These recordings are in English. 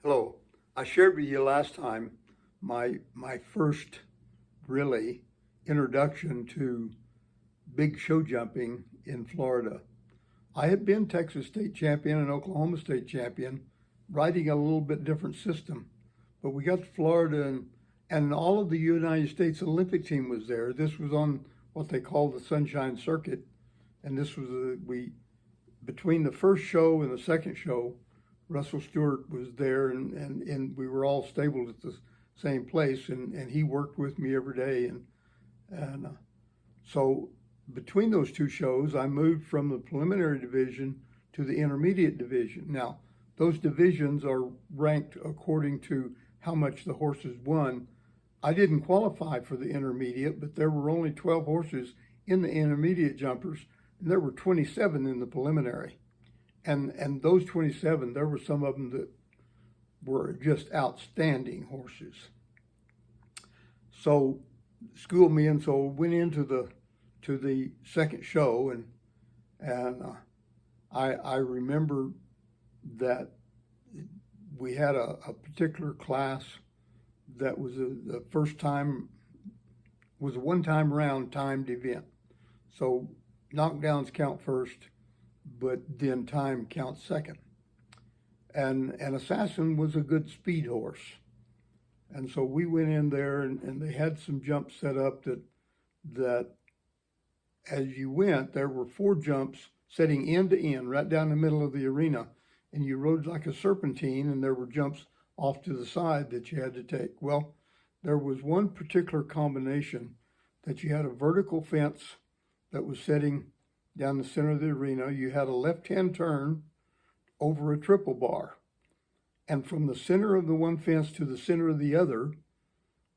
Hello. I shared with you last time my first really introduction to big show jumping in Florida. I had been Texas state champion and Oklahoma state champion, riding a little bit different system. But we got to Florida and all of the United States Olympic team was there. This was on what they call the Sunshine Circuit, and this was we between the first show and the second show, Russell Stewart was there, and we were all stabled at the same place, and he worked with me every day, and so between those two shows, I moved from the preliminary division to the intermediate division. Now, those divisions are ranked according to how much the horses won. I didn't qualify for the intermediate, but there were only 12 horses in the intermediate jumpers, and there were 27 in the preliminary. And those 27, there were some of them that were just outstanding horses. So schooled me, and so went into the second show, and I remember that we had a particular class that was the first time was a one-time round timed event. So knockdowns count first, but then time counts second. And Assassin was a good speed horse. And so we went in there, and they had some jumps set up that as you went, there were 4 jumps setting end to end right down the middle of the arena. And you rode like a serpentine, and there were jumps off to the side that you had to take. Well, there was one particular combination that you had a vertical fence that was setting down the center of the arena. You had a left-hand turn over a triple bar. And from the center of the one fence to the center of the other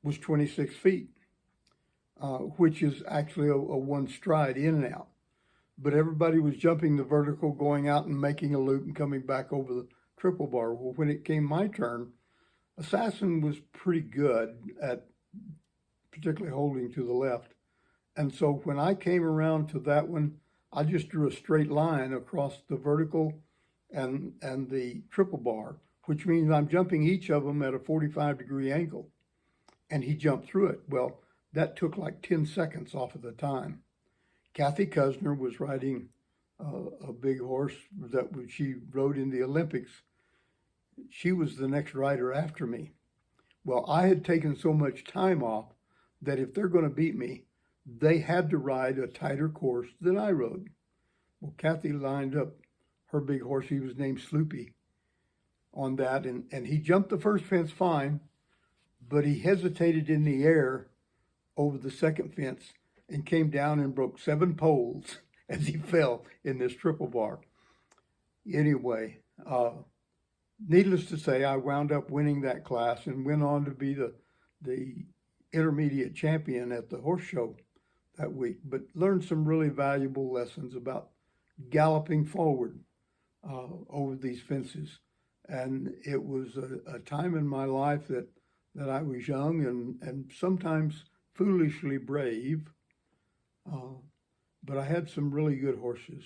was 26 feet, which is actually a one stride in and out. But everybody was jumping the vertical, going out and making a loop and coming back over the triple bar. Well, when it came my turn, Assassin was pretty good at particularly holding to the left. And so when I came around to that one, I just drew a straight line across the vertical and the triple bar, which means I'm jumping each of them at a 45-degree angle. And he jumped through it. Well, that took like 10 seconds off of the time. Kathy Kusner was riding a big horse that she rode in the Olympics. She was the next rider after me. Well, I had taken so much time off that if they're going to beat me, they had to ride a tighter course than I rode. Well, Kathy lined up her big horse, he was named Sloopy, on that, and he jumped the first fence fine, but he hesitated in the air over the second fence and came down and broke 7 poles as he fell in this triple bar. Anyway, needless to say, I wound up winning that class and went on to be the intermediate champion at the horse show that week, but learned some really valuable lessons about galloping forward over these fences. And it was a time in my life that I was young and sometimes foolishly brave, but I had some really good horses.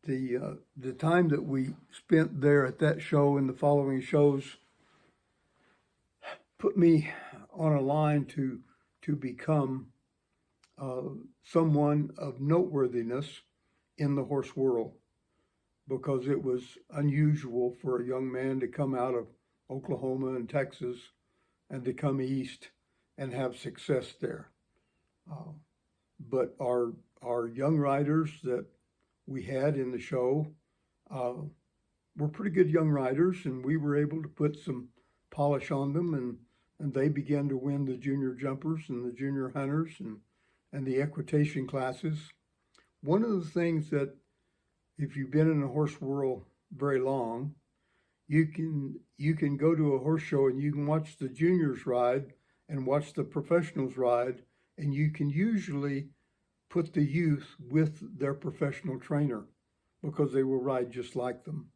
The time that we spent there at that show and the following shows put me on a line to become someone of noteworthiness in the horse world, because it was unusual for a young man to come out of Oklahoma and Texas and to come east and have success there. But our young riders that we had in the show were pretty good young riders, and we were able to put some polish on them, and they began to win the junior jumpers and the junior hunters and the equitation classes. One of the things that, if you've been in the horse world very long, you can go to a horse show and you can watch the juniors ride and watch the professionals ride, and you can usually put the youth with their professional trainer because they will ride just like them.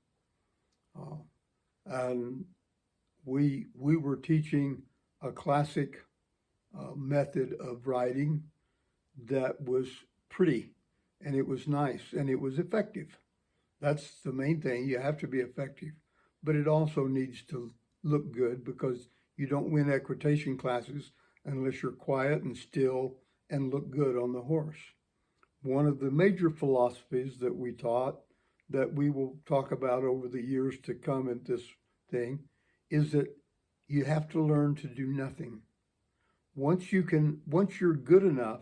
And we were teaching a classic method of riding that was pretty, and it was nice, and it was effective. That's the main thing. You have to be effective. but it also needs to look good, because you don't win equitation classes unless you're quiet and still and look good on the horse. One of the major philosophies that we taught, that we will talk about over the years to come in this thing, is that you have to learn to do nothing. Once you're good enough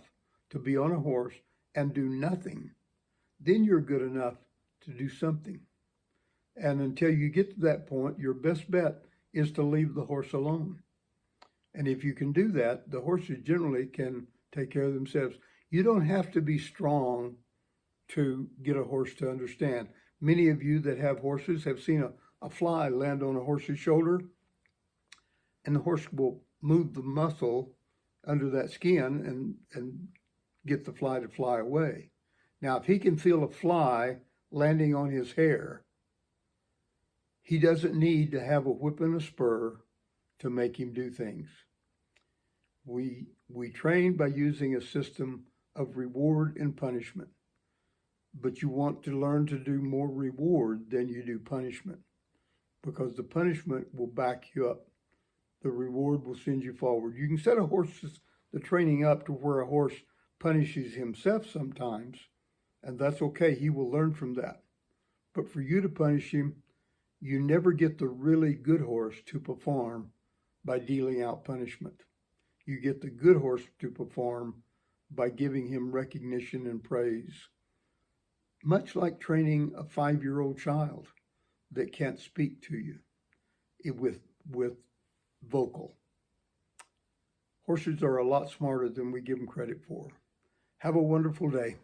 to be on a horse and do nothing, then you're good enough to do something. And until you get to that point, your best bet is to leave the horse alone. And if you can do that, the horses generally can take care of themselves. You don't have to be strong to get a horse to understand. Many of you that have horses have seen a fly land on a horse's shoulder, and the horse will move the muscle under that skin and get the fly to fly away. Now, if he can feel a fly landing on his hair, he doesn't need to have a whip and a spur to make him do things. We train by using a system of reward and punishment, but you want to learn to do more reward than you do punishment, because the punishment will back you up. The reward will send you forward. You can set the training up to where a horse punishes himself sometimes, and that's okay. He will learn from that. But for you to punish him, you never get the really good horse to perform by dealing out punishment. You get the good horse to perform by giving him recognition and praise. Much like training a 5-year-old child that can't speak to you with vocal. Horses are a lot smarter than we give them credit for. Have a wonderful day.